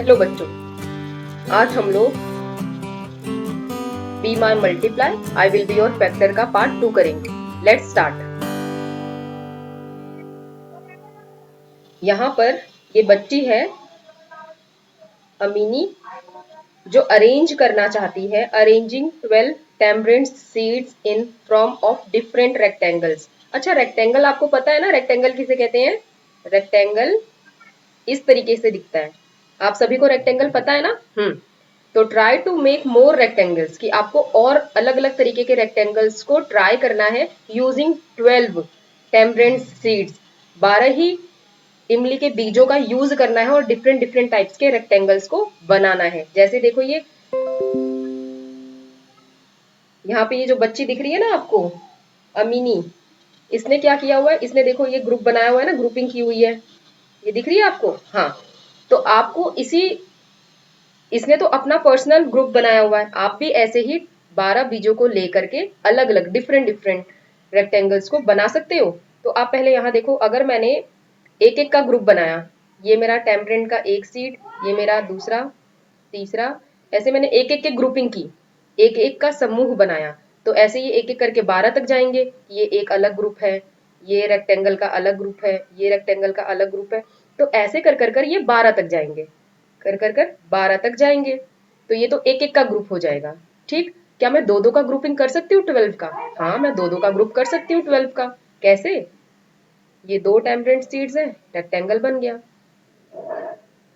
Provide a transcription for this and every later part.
Hello बच्चों, आज हम लोग be my multiply I will be your factor का पार्ट 2 करेंगे। Let's start. यहाँ पर ये बच्ची है अमीनी, जो अरेंज करना चाहती है, arranging 12 tamarind seeds in form of different rectangles. अच्छा, रेक्टेंगल आपको पता है ना, रेक्टेंगल किसे कहते हैं? रेक्टेंगल इस तरीके से दिखता है। आप सभी को रेक्टेंगल पता है ना? तो try to make more rectangles, कि आपको और अलग अलग तरीके के रेक्टेंगल्स को ट्राई करना है यूजिंग 12 टेम्परेंट सीड्स। 12 ही इमली के बीजों का यूज करना है और डिफरेंट डिफरेंट टाइप्स के रेक्टेंगल्स को बनाना है। जैसे देखो, ये यहाँ पे ये जो बच्ची दिख रही है ना आपको, अमीनी, इसने क्या किया हुआ है? इसने देखो ये ग्रुप बनाया हुआ है ना, ग्रुपिंग की हुई है, ये दिख रही है आपको? हाँ, तो आपको इसने तो अपना पर्सनल ग्रुप बनाया हुआ है, आप भी ऐसे ही 12 बीजों को लेकर के अलग अलग डिफरेंट डिफरेंट रेक्टेंगल्स को बना सकते हो। तो आप पहले यहाँ देखो, अगर मैंने एक एक का ग्रुप बनाया, ये मेरा टेम्परेंट का एक सीड, ये मेरा दूसरा, तीसरा, ऐसे मैंने एक एक के ग्रुपिंग की, एक एक का समूह बनाया। तो ऐसे ही एक एक करके 12 तक जाएंगे। ये एक अलग ग्रुप है, ये रेक्टेंगल का अलग ग्रुप है, ये रेक्टेंगल का अलग ग्रुप है। तो ऐसे कर कर कर ये 12 तक जाएंगे, कर कर कर 12 तक जाएंगे। तो ये तो एक एक का ग्रुप हो जाएगा। ठीक, क्या मैं दो दो का ग्रुपिंग कर सकती हूँ 12 का? हाँ, मैं दो दो का ग्रुप कर सकती हूँ 12 का। कैसे? ये दो टेम्परेंट सीड्स है, रेक्टेंगल बन गया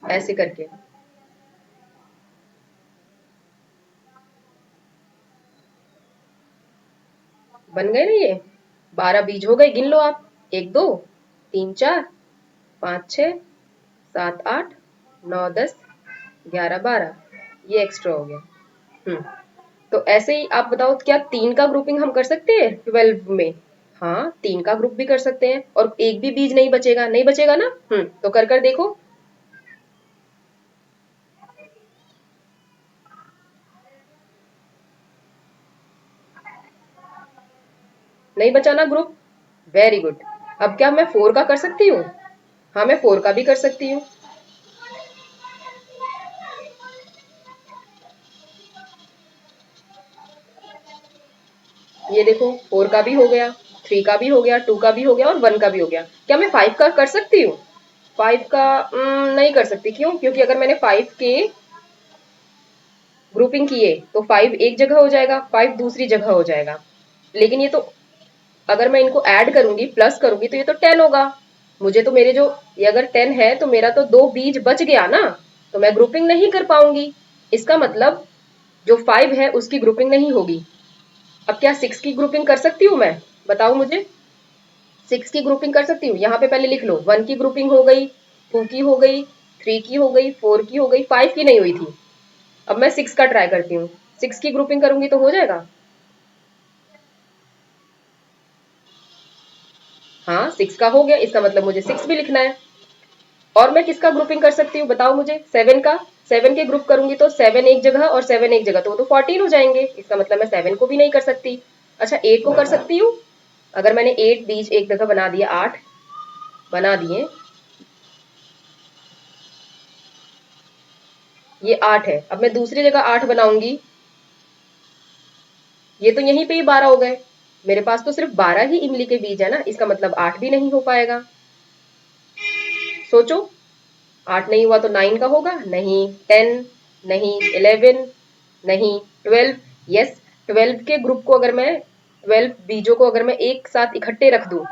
ऐसे करके। बन गए ना ये 12 बीज हो गए। गिन लो आप, 1 2 3 4 5 6 7 8 9 10 11 12, ये एक्स्ट्रा हो गया। हम्म तो ऐसे ही आप बताओ, क्या 3 का ग्रुपिंग हम कर सकते हैं 12 में? हाँ, 3 का ग्रुप भी कर सकते हैं, और एक भी बीज नहीं बचेगा, नहीं बचेगा ना? तो कर कर देखो। नहीं बचाना ग्रुप? Very good. अब क्या मैं 4 का कर सकती हूँ? हाँ, मैं 4 का भी कर सकती हूँ। ये देखो, 4 का भी हो गया, 3 का भी हो गया, 2 का भी हो गया और 1 का भी हो गया। क्या मैं 5 का कर सकती हूँ? 5 का नहीं कर सकती। क्यों? क्योंकि अगर मैंने 5 के ग्रुपिंग किए तो 5 एक जगह हो जाएगा, 5 दूसरी जगह हो जाएगा। लेकिन ये तो, अगर मैं इनको ऐड करूंगी, प्लस करूंगी, तो ये तो 10 होगा। मुझे तो मेरे जो, ये अगर 10 है तो मेरा तो 2 बीज बच गया ना, तो मैं ग्रुपिंग नहीं कर पाऊंगी। इसका मतलब जो 5 है उसकी ग्रुपिंग नहीं होगी। अब क्या 6 की ग्रुपिंग कर सकती हूँ मैं? बताओ मुझे। 6 की ग्रुपिंग कर सकती हूँ? यहाँ पे पहले लिख लो, 1 की ग्रुपिंग हो गई, 2 की हो गई, 3 की हो गई, 4 की हो गई, 5 की नहीं हुई थी। अब मैं 6 का ट्राई करती हूँ। 6 की ग्रुपिंग करूंगी तो हो जाएगा? हाँ, 6 का हो गया, इसका मतलब मुझे 6 भी लिखना है। और मैं किसका ग्रुपिंग कर सकती हूँ बताओ मुझे? 7 का। 7 के ग्रुप करूंगी तो 7 एक जगह और 7 एक जगह, तो वो तो 14 हो जाएंगे। इसका मतलब मैं 7 को भी नहीं कर सकती। अच्छा, 8 को कर सकती हूँ? अगर मैंने 8 बीज एक जगह बना दिया, 8 बना दिए, ये 8 है, अब मैं दूसरी जगह 8 बनाऊंगी, ये तो यहीं पे ही 12 हो गए। मेरे पास तो सिर्फ 12 ही इमली के बीज है ना, इसका मतलब 8 भी नहीं हो पाएगा। सोचो, 8 नहीं हुआ तो 9 का होगा? नहीं। 10 नहीं, 11 नहीं, 12 यस। 12 के ग्रुप को अगर मैं, 12 बीजों को अगर मैं एक साथ इकट्ठे रख दूं,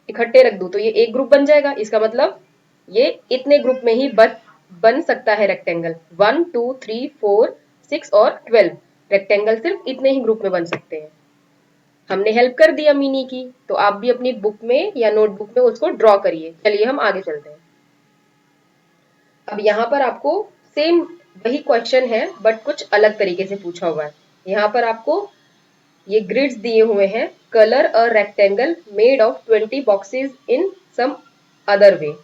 इकट्ठे रख दूं, तो ये एक ग्रुप बन जाएगा। इसका मतलब ये इतने ग्रुप में ही बन सकता है रेक्टेंगल। 1 2 3 4 6 और 12 रेक्टेंगल सिर्फ इतने ही ग्रुप में बन सकते हैं। हमने हेल्प कर दिया मिनी की, तो आप भी अपनी बुक में या नोटबुक में उसको ड्रॉ करिए। चलिए हम आगे चलते हैं। अब यहाँ पर आपको सेम वही क्वेश्चन है, बट कुछ अलग तरीके से पूछा हुआ है। यहाँ पर आपको ये ग्रिड्स दिए हुए हैं, colour a rectangle made of 20 boxes in some other way.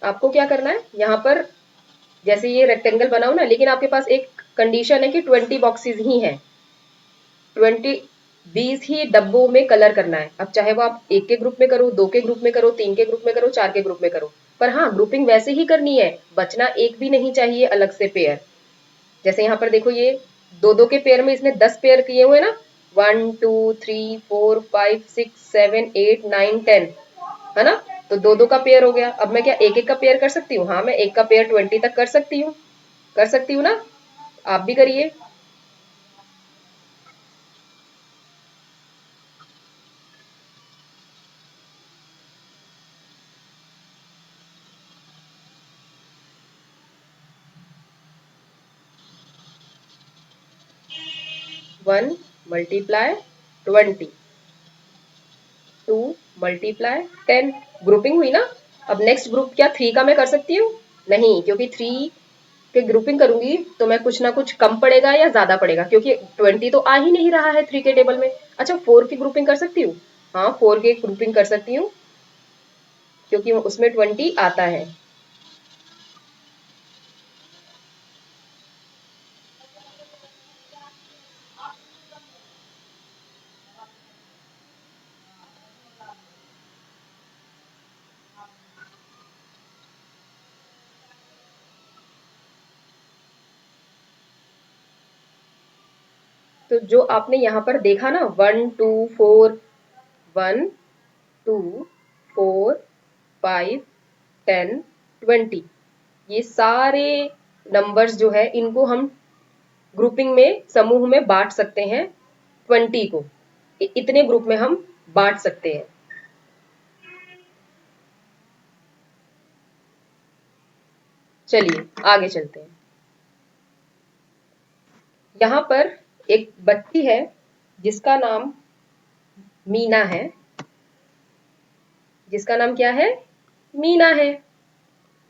आपको क्या करना है यहाँ पर? जैसे ये रेक्टेंगल बनाओ ना, लेकिन आपके पास एक कंडीशन है कि 20 बॉक्सेस ही हैं। 20 20 ही डब्बों में कलर करना है। अब चाहे वो आप एक के ग्रुप में करो, दो के ग्रुप में करो, तीन के ग्रुप में करो, चार के ग्रुप में करो, पर हाँ ग्रुपिंग वैसे ही करनी है, बचना एक भी नहीं चाहिए अलग से पेयर। जैसे यहाँ पर देखो ये दो दो के पेयर में इसने 10 पेयर किए हुए ना, 1 2 3 4 5 6 7 8 9 10, है ना। तो दो दो का पेयर हो गया। अब मैं क्या एक एक का पेयर कर सकती हूँ? हाँ मैं एक का पेयर 20 तक कर सकती हूँ, कर सकती हूँ ना। आप भी करिए। 1 × 20, 2 × 10, ग्रुपिंग हुई ना। अब नेक्स्ट ग्रुप क्या 3 का मैं कर सकती हूँ? नहीं, क्योंकि 3 के ग्रुपिंग करूंगी तो मैं कुछ ना कुछ कम पड़ेगा या ज्यादा पड़ेगा, क्योंकि 20 तो आ ही नहीं रहा है 3 के टेबल में। अच्छा 4 की ग्रुपिंग कर सकती हूँ? हाँ 4 की ग्रुपिंग कर सकती हूँ, क्योंकि उसमें 20 आता है। तो जो आपने यहाँ पर देखा ना 1 2 4, 1 2 4 5 10 20, ये सारे नंबर्स जो है इनको हम ग्रुपिंग में समूह में बांट सकते हैं। 20 को इतने ग्रुप में हम बांट सकते हैं। चलिए आगे चलते हैं। यहाँ पर एक बच्ची है जिसका नाम मीना है। जिसका नाम क्या है? मीना है।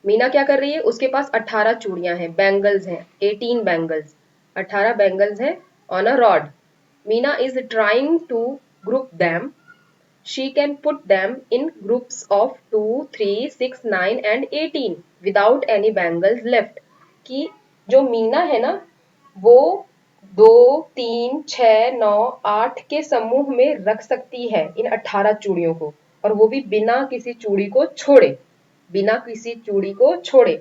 मीना क्या कर रही है? उसके पास 18 चूड़ियां हैं, बैंगल्स हैं, 18 बैंगल्स, 18 बैंगल्स हैं on a rod. Meena is trying to group them. She can put them in groups of 2 3 6 9 and 18 without any bangles left. कि जो मीना है ना, वो 2 3 6 9 8 के समूह में रख सकती है इन 18 चूड़ियों को, और वो भी बिना किसी चूड़ी को छोड़े, बिना किसी चूड़ी को छोड़े।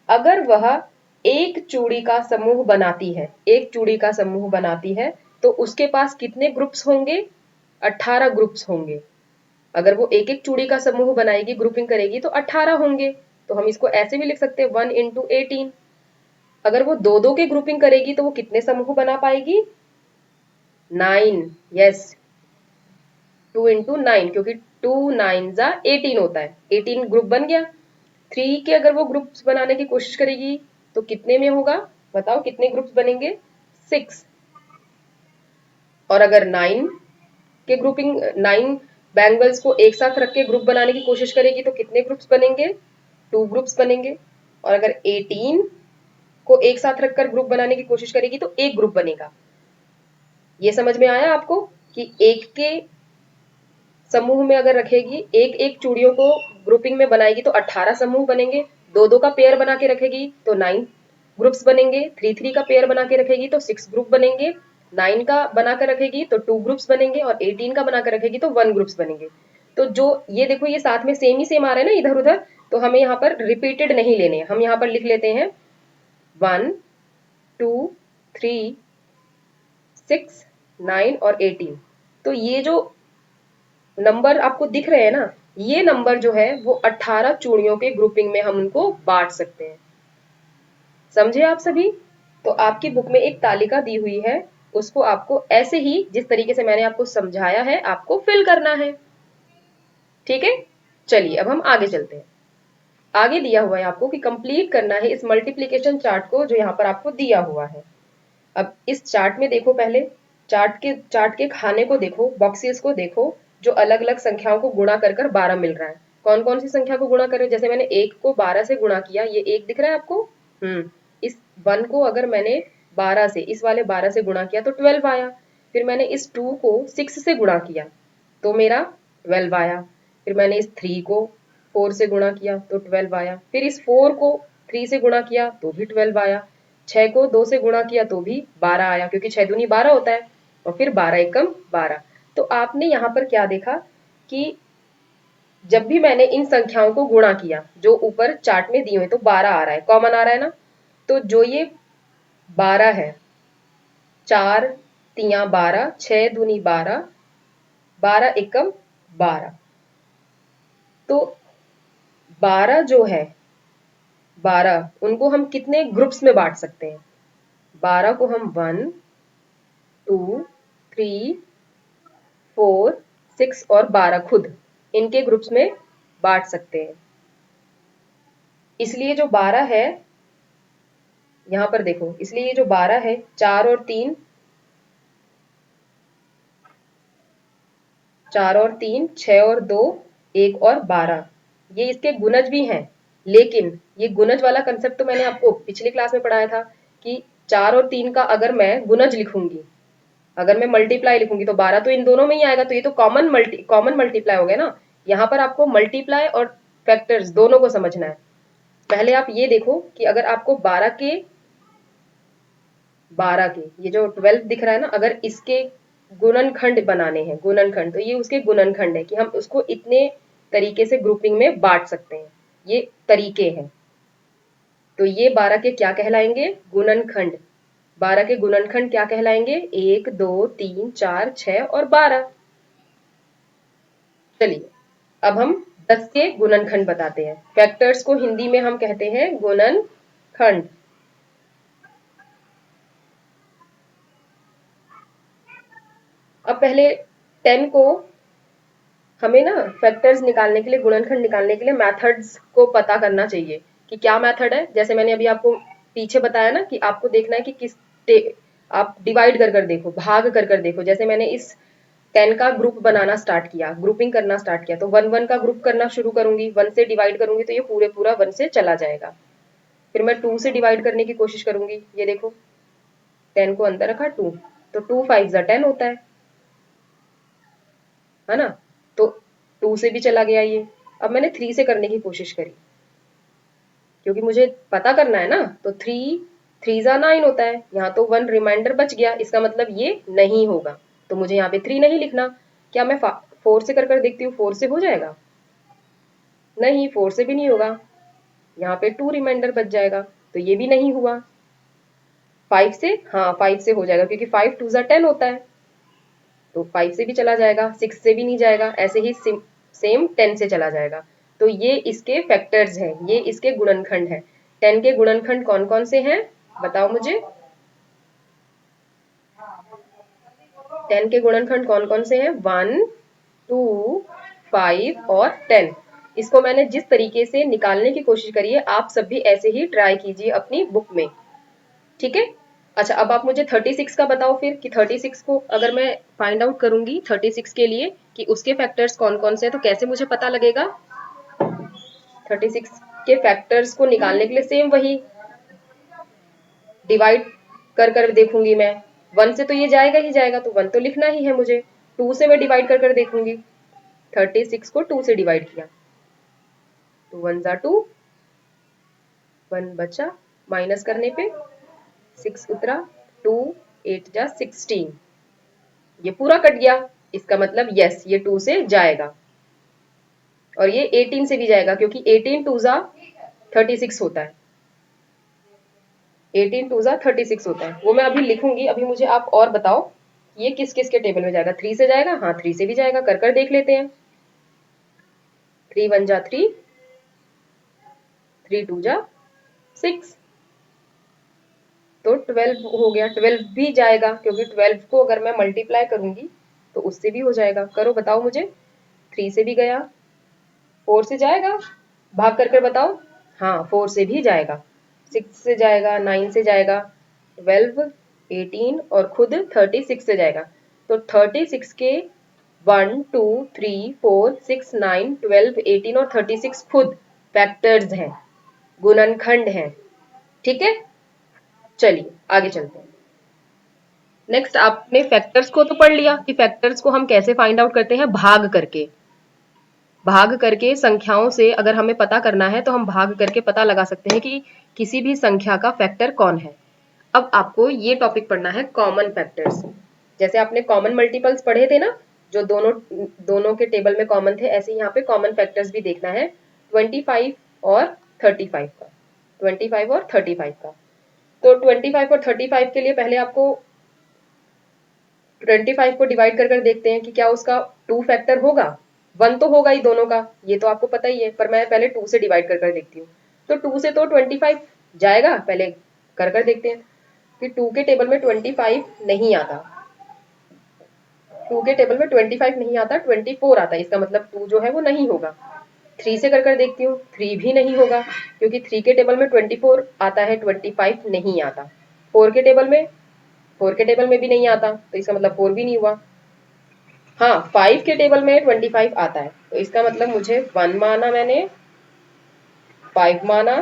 अगर वह एक चूड़ी का समूह बनाती है, एक चूड़ी का समूह बनाती है, तो उसके पास कितने ग्रुप्स होंगे? 18 ग्रुप्स होंगे। अगर वो एक एक चूड़ी का समूह बनाएगी, ग्रुपिंग करेगी, तो 18 होंगे। तो हम इसको ऐसे भी लिख सकते हैं 1 × 18। अगर वो दो दो के ग्रुपिंग करेगी तो वो कितने समूह बना पाएगी? 9। यस, 2 × 9, क्योंकि 2 9 × 18 होता है, 18 ग्रुप बन गया। 3 के अगर वो ग्रुप्स बनाने की कोशिश करेगी तो कितने में होगा? बताओ कितने ग्रुप्स बनेंगे? 6। और अगर 9 के ग्रुपिंग 9 बैंगल्स को एक साथ रख के ग्रुप बनाने की कोशिश करेगी तो कितने ग्रुप्स बनेंगे? 2 ग्रुप्स बनेंगे। और अगर 18 को एक साथ रखकर ग्रुप बनाने की कोशिश करेगी तो एक ग्रुप बनेगा। ये समझ में आया आपको कि एक के समूह में अगर रखेगी, एक एक चूड़ियों को ग्रुपिंग में बनाएगी तो 18 समूह बनेंगे। दो दो का पेयर बना के रखेगी तो 9 ग्रुप्स बनेंगे। 3 3 का पेयर बना के रखेगी तो 6 ग्रुप बनेंगे। 9 का बनाकर रखेगी तो 2 ग्रुप्स बनेंगे, और 18 का बनाकर रखेगी तो 1 ग्रुप्स बनेंगे। तो जो ये देखो ये साथ में सेम ही सेम आ रहा है ना इधर उधर, तो हमें यहाँ पर रिपीटेड नहीं लेने, हम यहाँ पर लिख लेते हैं 1 2 3 6 9 और 18। तो ये जो नंबर आपको दिख रहे हैं ना, ये नंबर जो है वो 18 चूड़ियों के ग्रुपिंग में हम उनको बांट सकते हैं। समझे आप सभी? तो आपकी बुक में एक तालिका दी हुई है, उसको आपको ऐसे ही जिस तरीके से मैंने आपको समझाया है आपको फिल करना है। ठीक है, चलिए अब हम आगे चलते हैं। आगे दिया हुआ है आपको कि कंप्लीट करना है इस मल्टीप्लिकेशन चार्ट को जो यहाँ पर आपको दिया हुआ है। अब इस चार्ट में देखो, पहले चार्ट के खाने को देखो, बॉक्सेस को देखो, जो अलग अलग संख्याओं को गुणा कर कर 12 मिल रहा है। कौन कौन सी संख्या को गुणा कर रहे हैं? जैसे मैंने 1 को 12 से गुणा किया, ये 1 दिख रहा है आपको। इस 1 को अगर मैंने 12 से, इस वाले 12 से गुणा किया तो 12 आया। फिर मैंने इस 2 को 6 से गुणा किया तो मेरा 12 आया। फिर मैंने इस 3 को 4 से गुणा किया तो 12 आया। फिर इस 4 को 3 से गुणा किया तो भी 12 आया। 6 को 2 से गुणा किया तो भी 12 आया, क्योंकि 6 दूनी 12 होता है। और फिर 12 एकम 12। तो आपने यहाँ पर क्या देखा कि जब भी मैंने इन संख्याओं को गुणा किया, जो ऊपर चार्ट में दी हुई, तो 12 आ रहा है, कॉमन आ रहा है ना। तो जो ये 12 है, 4 तिया 12, 6 दूनी 12, 12 एकम 12। तो 12 जो है, 12 उनको हम कितने ग्रुप्स में बांट सकते हैं? 12 को हम 1 2 3 4 6 और 12 खुद इनके ग्रुप्स में बांट सकते हैं। इसलिए जो 12 है, यहां पर देखो, इसलिए ये जो 12 है, 4 और 3, 4 और 3, 6 और 2, 1 और 12, ये इसके गुणज भी हैं। लेकिन ये गुणज वाला कंसेप्ट तो मैंने आपको पिछली क्लास में पढ़ाया था कि 4 और 3 का अगर मैं गुणज लिखूंगी, अगर मैं मल्टीप्लाई लिखूंगी, तो 12 तो इन दोनों में ही आएगा, तो ये तो कॉमन मल्टीप्लाई हो गया ना। यहाँ पर आपको मल्टीप्लाई और फैक्टर्स दोनों को समझना है। पहले आप ये देखो कि अगर आपको 12 के ये जो 12 दिख रहा है ना, अगर इसके गुणनखंड बनाने हैं, गुणनखंड, तो ये उसके गुणनखंड है कि हम उसको इतने तरीके से ग्रुपिंग में बांट सकते हैं, ये तरीके हैं। तो ये 12 के क्या कहलाएंगे? गुणनखंड। 12 के गुणनखंड क्या कहलाएंगे? 1 2 3 4 6 और 12। चलिए अब हम 10 के गुणनखंड बताते हैं। फैक्टर्स को हिंदी में हम कहते हैं गुणनखंड। अब पहले 10 को हमें ना फैक्टर्स निकालने के लिए, गुणनखंड निकालने के लिए मेथड्स को पता करना चाहिए कि क्या मेथड है। जैसे मैंने अभी आपको पीछे बताया ना कि आपको देखना है कि आप डिवाइड कर देखो, भाग कर देखो। जैसे मैंने इस 10 का ग्रुप बनाना स्टार्ट किया, ग्रुपिंग करना स्टार्ट किया, तो 1 1 का ग्रुप करना शुरू करूंगी, 1 से डिवाइड करूंगी तो ये पूरा 1 से चला जाएगा। फिर मैं 2 से डिवाइड करने की कोशिश करूंगी, ये देखो 10 को अंदर रखा 2, तो 2 5 जा 10 होता है ना। तो 2 से भी चला गया ये। अब मैंने 3 से करने की कोशिश करी, क्योंकि मुझे पता करना है ना, तो 3 3 जा 9 होता है, यहाँ तो 1 रिमाइंडर बच गया, इसका मतलब ये नहीं होगा, तो मुझे यहाँ पे 3 नहीं लिखना। क्या मैं 4 से कर देखती हूँ, 4 से हो जाएगा? नहीं, 4 से भी नहीं होगा, यहाँ पे 2 रिमाइंडर बच जाएगा, तो ये भी नहीं हुआ। 5 से, हाँ 5 से हो जाएगा, क्योंकि 5 2 जा 10 होता है, तो 5 से भी चला जाएगा, 6 से भी नहीं जाएगा, ऐसे ही सेम 10 से चला जाएगा। तो ये इसके फैक्टर्स हैं, ये इसके गुणनखंड हैं। 10 के गुणनखंड कौन कौन से हैं बताओ मुझे। 10 के गुणनखंड कौन कौन से हैं? 1 2 5 और 10। इसको मैंने जिस तरीके से निकालने की कोशिश करी है, आप सब भी ऐसे ही ट्राई कीजिए अपनी बुक में, ठीक है। अच्छा, अब आप मुझे 36 का बताओ फिर, कि 36 को अगर मैं फाइंड आउट करूंगी 36 के लिए कि उसके फैक्टर्स कौन कौन से हैं, तो कैसे मुझे पता लगेगा? 36 के फैक्टर्स को निकालने के लिए सेम वही डिवाइड कर देखूंगी मैं। 1 से तो ये जाएगा ही जाएगा, तो 1 तो लिखना ही है मुझे। 2 से मैं डिवाइड कर देखूंगी, 36 को 2 से डिवाइड किया, तो 1 जा 2, 1 बचा, माइनस करने पे 6 उतरा, 2 8 जा 16, ये पूरा कट गया, इसका मतलब यस ये 2 से जाएगा। और ये 18 से भी जाएगा, क्योंकि 18 2 जा 36 होता है, 18 2 जा 36 होता है। वो मैं अभी लिखूंगी, अभी मुझे आप और बताओ ये किस किस के टेबल में जाएगा। 3 से जाएगा, हाँ 3 से भी जाएगा, कर देख लेते हैं। 3 1 जा 3, 3 2 जा 6, तो 12 हो गया। 12 भी जाएगा, क्योंकि 12 को अगर मैं मल्टीप्लाई करूंगी तो उससे भी हो जाएगा। करो बताओ मुझे, 3 से भी गया, 4 से जाएगा, भाग कर बताओ। हाँ 4 से भी जाएगा, 6 से जाएगा, 9 से जाएगा, 12 18 और खुद 36 से जाएगा। तो 36 के 1 2 3 4 6 9 12 18 और 36 खुद फैक्टर्स हैं, गुणनखंड हैं, ठीक है। चलिए आगे चलते हैं। नेक्स्ट, आपने फैक्टर्स को तो पढ़ लिया कि फैक्टर्स को हम कैसे फाइंड आउट करते हैं, भाग करके। भाग करके संख्याओं से अगर हमें पता करना है तो हम भाग करके पता लगा सकते हैं कि किसी भी संख्या का फैक्टर कौन है। अब आपको ये टॉपिक पढ़ना है कॉमन फैक्टर्स। जैसे आपने कॉमन मल्टीपल्स पढ़े थे ना, जो दोनों दोनों के टेबल में कॉमन थे, ऐसे यहाँ पे कॉमन फैक्टर्स भी देखना है 25 और 35 का, 25 और 35 का। तो 25 और 35 के लिए पहले आपको 25 को डिवाइड कर कर देखते हैं कि क्या उसका 2 फैक्टर होगा। 1 तो होगा ही दोनों का, ये तो आपको पता ही है, पर मैं पहले 2 से डिवाइड कर कर देखती हूँ। तो 2 से तो 25 जाएगा, पहले कर कर देखते हैं कि 2 के टेबल में 25 नहीं आता। 2 के टेबल में 25 नहीं आता, 24 आता है, इसका मतलब 2 जो है वो नहीं होगा। 3 से कर कर देखती हूँ, 3 भी नहीं होगा, क्योंकि 3 के टेबल में 24 आता है, 25 नहीं आता। 4 के टेबल में 4 के टेबल में भी नहीं आता, तो इसका मतलब 4 भी नहीं हुआ। हाँ, 5 के टेबल में 25 आता है, तो इसका मतलब मुझे 1 माना मैंने, 5 माना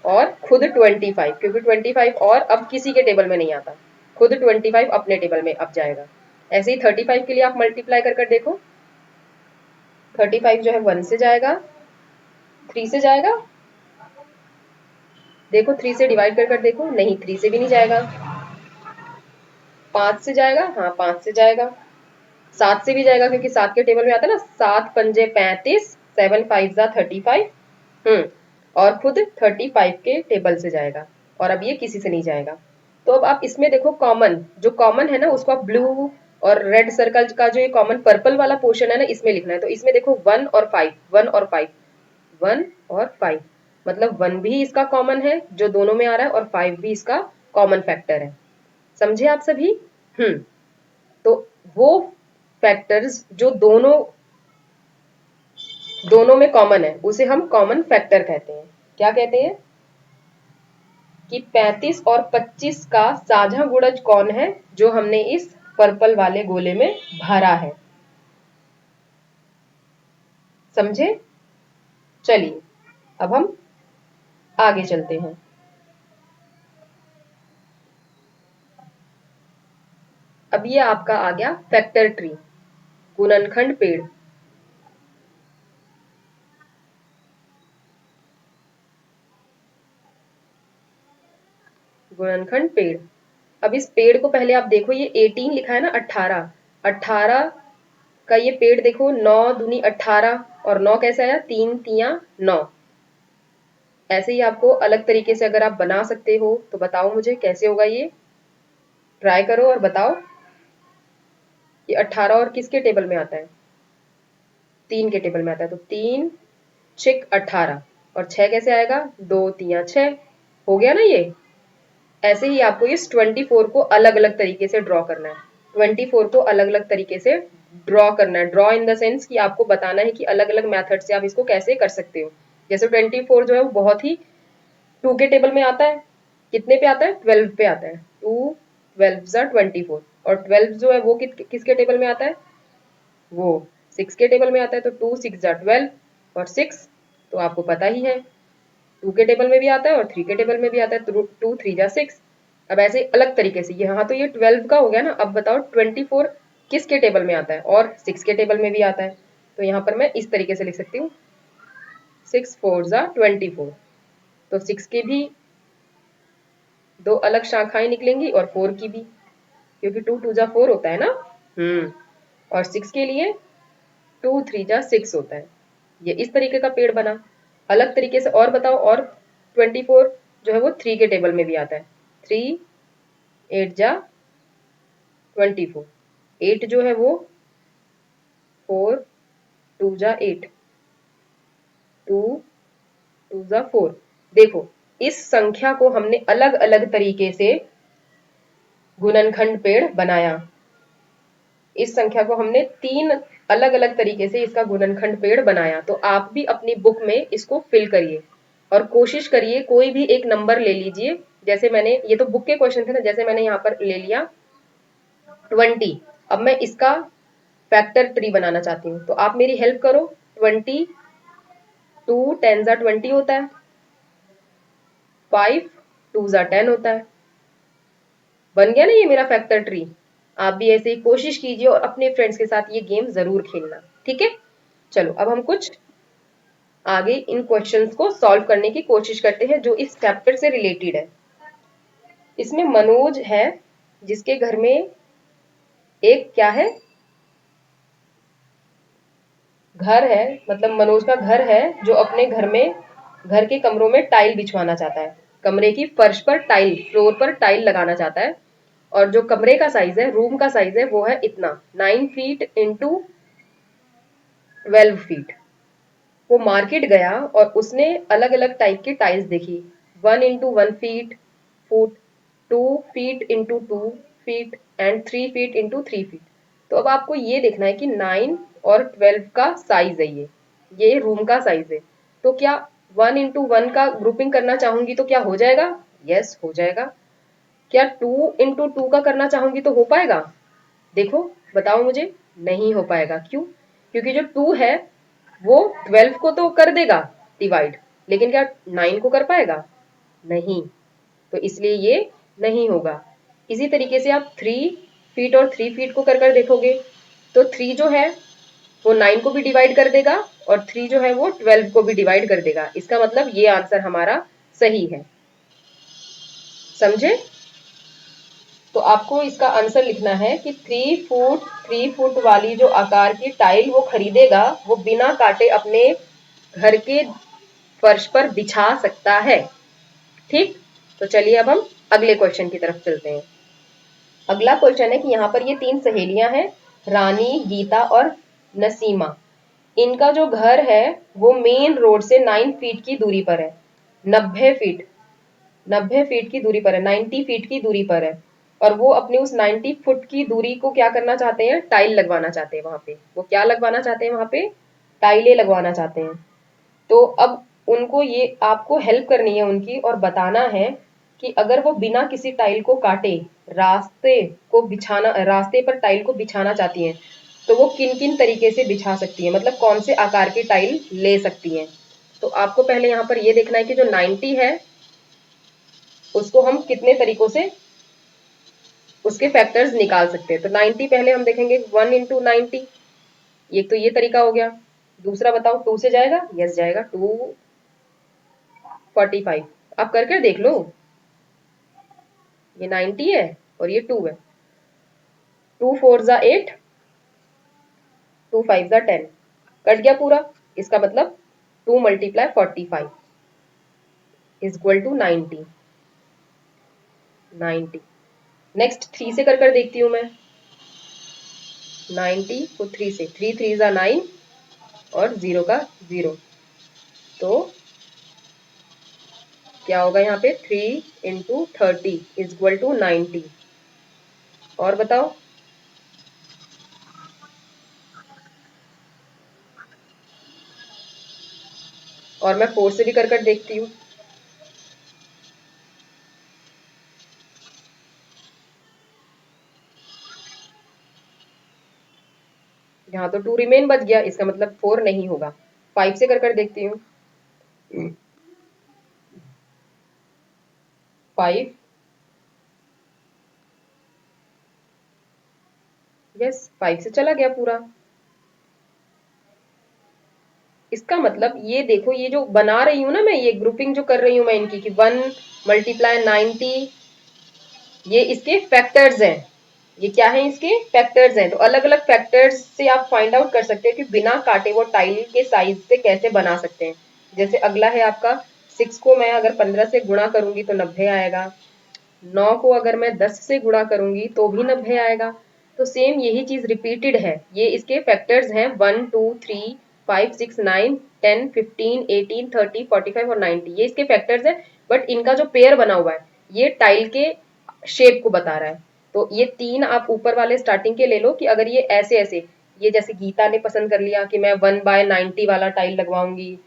और खुद 25, क्योंकि 25 और अब किसी के टेबल में नहीं आता, खुद 25 अपने टेबल में अब जाएगा। ऐसे ही 35 के लिए आप मल्टीप्लाई कर कर देखो। 35 जो है 1 से जाएगा, 3 से जाएगा, देखो 3 से डिवाइड कर कर देखो, नहीं 3 से भी नहीं जाएगा। 5 से जाएगा, हाँ 5 से जाएगा। 7 से भी जाएगा, क्योंकि 7 के टेबल में आता है ना, 7 पंजे 35, 7 5 जा 35। और खुद 35 के टेबल से जाएगा, और अब ये किसी से नहीं जाएगा। तो अब आप इसमें देखो, कॉमन जो कॉमन है ना, उसको आप ब्लू और रेड सर्कल का जो ये कॉमन पर्पल वाला पोर्शन है ना, इसमें लिखना है। तो इसमें देखो 1 और 5, 1 और 5, 1 और 5, मतलब 1 भी इसका कॉमन है जो दोनों में आ रहा है, और 5 भी इसका कॉमन फैक्टर है। समझे आप सभी? तो वो फैक्टर्स जो दोनों दोनों में कॉमन है, उसे हम कॉमन फैक्टर कहते हैं। क्या कहते हैं? कि 35 और 25 का साझा गुणज कौन है, जो हमने इस पर्पल वाले गोले में भरा है। समझे? चलिए अब हम आगे चलते हैं। अब ये आपका आ गया फैक्टर ट्री, गुणनखंड पेड़। गुणनखंड पेड़। अब इस पेड़ को पहले आप देखो, ये 18 लिखा है ना, 18, 18 का ये पेड़ देखो, 9 दूनी 18, और 9 कैसे आया, 3 तिया 9। ऐसे ही आपको अलग तरीके से अगर आप बना सकते हो तो बताओ मुझे कैसे होगा ये, ट्राई करो और बताओ। ये 18 और किसके टेबल में आता है? 3 के टेबल में आता है। तो 3 6 18, और 6 कैसे आएगा, 2 तिया 6। हो गया ना ये। ऐसे ही आपको इस 24 को अलग अलग तरीके से ड्रॉ करना है। 24 को अलग अलग तरीके से ड्रॉ करना है। ड्रॉ इन द सेंस कि आपको बताना है कि अलग अलग मेथड से आप इसको कैसे कर सकते हो। जैसे 24 जो है वो बहुत ही 2 के टेबल में आता है, कितने पे आता है, 12 पे आता है। 2 12 जा 24, और 12 जो है वो किसके टेबल में आता है, वो 6 के टेबल में आता है। तो 2 6 जा 12, और 6 तो आपको पता ही है 2 के टेबल में भी आता है और 3 के टेबल में भी आता है। तो 2 3 जा 6। अब ऐसे अलग तरीके से यहाँ तो ये 12 का हो गया ना। अब बताओ 24 किसके टेबल में आता है, और 6 के टेबल में भी आता है। तो यहाँ पर मैं इस तरीके से लिख सकती हूँ, 6 4 जा 24। तो 6 के भी दो अलग शाखाएं निकलेंगी, और 4 की भी, क्योंकि 2 2 जा 4 होता है ना। और 6 के लिए 2 3 जा 6 होता है। ये इस तरीके का पेड़ बना। अलग तरीके से और बताओ। और 24 जो है वो 3 के टेबल में भी आता है। 3 8 जा 24, 8 जो है वो 4 2 जा 8, 2 2 जा 4। देखो इस संख्या को हमने अलग अलग तरीके से गुणनखंड पेड़ बनाया। इस संख्या को हमने 3 अलग अलग तरीके से इसका गुणनखंड पेड़ बनाया। तो आप भी अपनी बुक में इसको फिल करिए, और कोशिश करिए कोई भी एक नंबर ले लीजिए। जैसे मैंने, ये तो बुक के क्वेश्चन थे ना, जैसे मैंने यहाँ पर ले लिया 20। अब मैं इसका फैक्टर ट्री बनाना चाहती हूँ, तो आप मेरी हेल्प करो। 20 2 10 जा 20 होता है, 5 2 जा 10 होता है। बन गया ना ये मेरा फैक्टर ट्री। आप भी ऐसे ही कोशिश कीजिए, और अपने फ्रेंड्स के साथ ये गेम जरूर खेलना, ठीक है? चलो अब हम कुछ आगे इन क्वेश्चंस को सॉल्व करने की कोशिश करते हैं, जो इस चैप्टर से रिलेटेड है। इसमें मनोज है, जिसके घर में एक क्या है, घर है, मतलब मनोज का घर है जो अपने घर के कमरों में टाइल बिछवाना चाहता है, कमरे की फर्श पर टाइल, फ्लोर पर टाइल लगाना चाहता है। और जो कमरे का साइज है, रूम का साइज है, वो है इतना 9 फीट इंटू 12 फीट। वो मार्केट गया और उसने अलग अलग टाइप की टाइल्स देखी, 1 into 1 feet foot, 2 feet into 2 feet and 3 feet into 3 feet. तो अब आपको ये देखना है कि 9 और 12 का साइज है, ये रूम का साइज है। तो क्या 1 इंटू 1 का ग्रुपिंग करना चाहूंगी तो क्या हो जाएगा? यस, हो जाएगा। क्या 2 इंटू 2 का करना चाहूंगी तो हो पाएगा? देखो, बताओ मुझे। नहीं हो पाएगा। क्यों? क्योंकि जो 2 है वो 12 को तो कर देगा डिवाइड, लेकिन क्या 9 को कर पाएगा? नहीं। तो इसलिए ये नहीं होगा। इसी तरीके से आप 3 फीट और 3 फीट को कर देखोगे, तो 3 जो है वो 9 को भी डिवाइड कर देगा और 3 जो है वो 12 को भी डिवाइड कर देगा। इसका मतलब ये आंसर हमारा सही है। समझे? तो आपको इसका आंसर लिखना है कि 3 फुट वाली जो आकार की टाइल वो खरीदेगा, वो बिना काटे अपने घर के फर्श पर बिछा सकता है। ठीक? तो चलिए अब हम अगले क्वेश्चन की तरफ चलते हैं। अगला क्वेश्चन है कि यहाँ पर ये 3 सहेलियां हैं, रानी, गीता और नसीमा। इनका जो घर है वो मेन रोड से 9 फीट की दूरी पर है। 90 फीट, 90 फीट की दूरी पर है, 90 फीट की दूरी पर है। और वो अपनी उस 90 फुट की दूरी को क्या करना चाहते हैं? टाइल लगवाना चाहते हैं वहां पे। वो क्या लगवाना चाहते हैं वहां पे? टाइलें लगवाना चाहते हैं। तो अब उनको ये आपको हेल्प करनी है उनकी, और बताना है कि अगर वो बिना किसी टाइल को काटे रास्ते पर टाइल को बिछाना चाहती हैं, तो वो किन किन तरीके से बिछा सकती है, मतलब कौन से आकार की टाइल ले सकती हैं। तो आपको पहले यहाँ पर ये देखना है कि जो 90 है उसको हम कितने तरीकों से उसके फैक्टर्स निकाल सकते हैं। तो 90 पहले हम देखेंगे 1 इंटू 90, ये तो ये तरीका हो गया। दूसरा बताओ, 2 से जाएगा? यस जाएगा, 245। आप करके देख लो, ये 90 है और ये 2 है। 2 4 8, 2 5 10, कट गया पूरा। इसका मतलब 2 × 45 इज इक्वल टू 90। 90। नेक्स्ट 3 से कर देखती हूँ मैं। 90 को 3 से, 3 3 9 और 0 का 0, तो क्या होगा यहाँ पे? 3 × 30 इज इक्वल टू 90। और बताओ। और मैं 4 से भी कर देखती हूँ। यहाँ तो 2 रिमेन बच गया, इसका मतलब 4 नहीं होगा। 5 से कर देखती हूँ। 5, यस 5 से चला गया पूरा। इसका मतलब ये देखो, ये जो बना रही हूँ ना मैं, ये ग्रुपिंग जो कर रही हूँ मैं इनकी कि 1 × 90, ये इसके फैक्टर्स हैं। ये क्या है? इसके फैक्टर्स हैं। तो अलग अलग फैक्टर्स से आप फाइंड आउट कर सकते हैं कि बिना काटे वो टाइल के साइज से कैसे बना सकते हैं। जैसे अगला है आपका 6 को मैं अगर 15 से गुणा करूंगी तो 90 आएगा। 9 को अगर मैं 10 से गुणा करूंगी तो भी 90 आएगा। तो सेम यही चीज रिपीटेड है। ये इसके फैक्टर्स हैं 1 2 3 5 6 9 10 15 18 30 45 और 90। ये इसके फैक्टर्स है। बट इनका जो पेयर बना हुआ है ये टाइल के शेप को बता रहा है। तो ये 3 आप ऊपर वाले स्टार्टिंग के ले लो कि अगर ये ऐसे ऐसे, ये जैसे गीता ने पसंद कर लिया कि मैं 1/90 वाला टाइल लगवाऊंगी,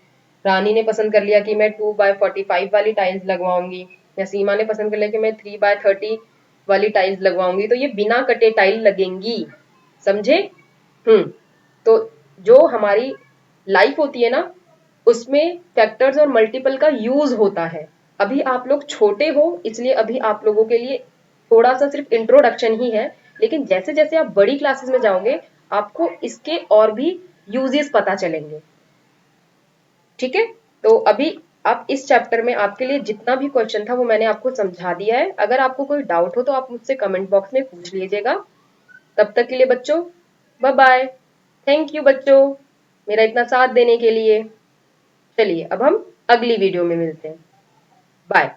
रानी ने पसंद कर लिया कि मैं 2/45 वाली टाइल्स लगवाऊंगी, या सीमा ने पसंद कर लिया कि मैं 3/30 वाली टाइल्स लगवाऊंगी, तो ये बिना कटे टाइल लगेंगी। समझे? तो जो हमारी लाइफ होती है ना, उसमें फैक्टर्स और मल्टीपल का यूज होता है। अभी आप लोग छोटे हो इसलिए अभी आप लोगों के लिए थोड़ा सा सिर्फ इंट्रोडक्शन ही है, लेकिन जैसे जैसे आप बड़ी क्लासेस में जाओगे आपको इसके और भी यूजेस पता चलेंगे। ठीक है? तो अभी आप इस चैप्टर में आपके लिए जितना भी क्वेश्चन था वो मैंने आपको समझा दिया है। अगर आपको कोई डाउट हो तो आप मुझसे कमेंट बॉक्स में पूछ लीजिएगा। तब तक के लिए बच्चों बाय बाय। थैंक यू बच्चों। मेरा इतना साथ देने के लिए। चलिए अब हम अगली वीडियो में मिलते हैं। बाय।